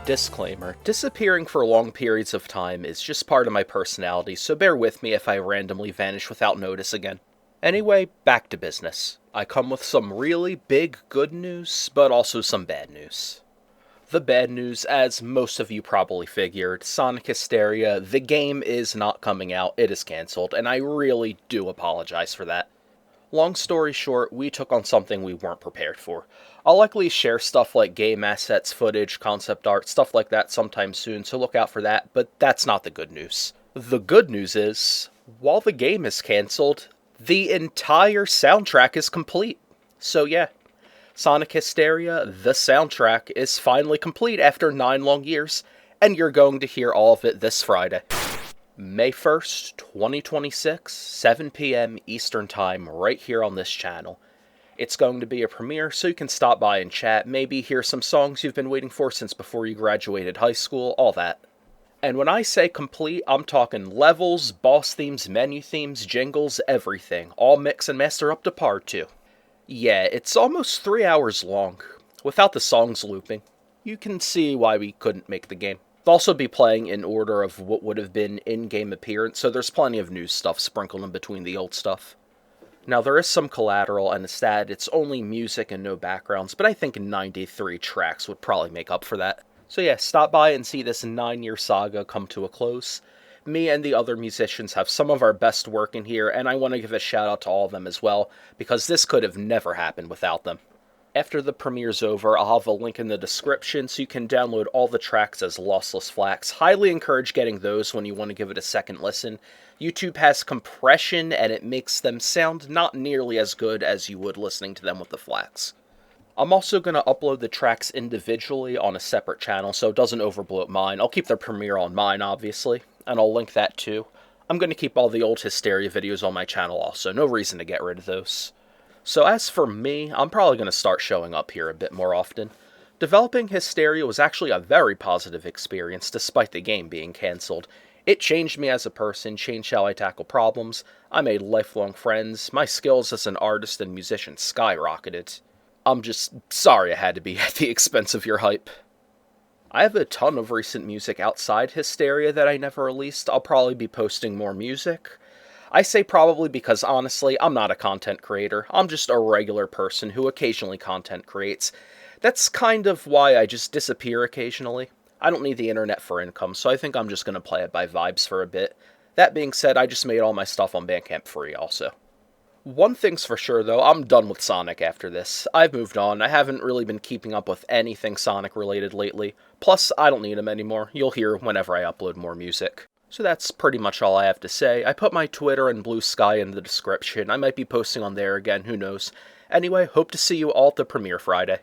Disclaimer, disappearing for long periods of time is just part of my personality, so bear with me if I randomly vanish without notice again. Anyway, back to business. I come with some really big good news, but also some bad news. The bad news, as most of you probably figured, Sonic Hysteria, the game is not coming out, it is cancelled, and I really do apologize for that. Long story short, we took on something we weren't prepared for. I'll likely share stuff like game assets, footage, concept art, stuff like that sometime soon, so look out for that, but that's not the good news. The good news is, while the game is cancelled, the entire soundtrack is complete. So yeah, Sonic Hysteria, the soundtrack, is finally complete after 9 long years, and you're going to hear all of it this Friday. May 1st, 2026, 7 p.m. Eastern Time, right here on this channel. It's going to be a premiere, so you can stop by and chat, maybe hear some songs you've been waiting for since before you graduated high school, all that. And when I say complete, I'm talking levels, boss themes, menu themes, jingles, everything, all mix and master up to par too. Yeah, it's almost 3 hours long, without the songs looping. You can see why we couldn't make the game. They'll also be playing in order of what would have been in-game appearance, so there's plenty of new stuff sprinkled in between the old stuff. Now, there is some collateral, and instead, it's only music and no backgrounds, but I think 93 tracks would probably make up for that. So yeah, stop by and see this 9-year saga come to a close. Me and the other musicians have some of our best work in here, and I want to give a shout out to all of them as well, because this could have never happened without them. After the premiere's over, I'll have a link in the description so you can download all the tracks as lossless FLACs. Highly encourage getting those when you want to give it a second listen. YouTube has compression, and it makes them sound not nearly as good as you would listening to them with the FLACs. I'm also going to upload the tracks individually on a separate channel so it doesn't overbloat mine. I'll keep the premiere on mine, obviously, and I'll link that too. I'm going to keep all the old Hysteria videos on my channel also, no reason to get rid of those. So as for me, I'm probably going to start showing up here a bit more often. Developing Hysteria was actually a very positive experience despite the game being cancelled. It changed me as a person, changed how I tackle problems, I made lifelong friends, my skills as an artist and musician skyrocketed. I'm just sorry I had to be at the expense of your hype. I have a ton of recent music outside Hysteria that I never released. I'll probably be posting more music. I say probably because honestly, I'm not a content creator. I'm just a regular person who occasionally content creates. That's kind of why I just disappear occasionally. I don't need the internet for income, so I think I'm just going to play it by vibes for a bit. That being said, I just made all my stuff on Bandcamp free also. One thing's for sure though, I'm done with Sonic after this. I've moved on, I haven't really been keeping up with anything Sonic related lately. Plus, I don't need him anymore, you'll hear whenever I upload more music. So that's pretty much all I have to say. I put my Twitter and Blue Sky in the description, I might be posting on there again, who knows. Anyway, hope to see you all at the premiere Friday.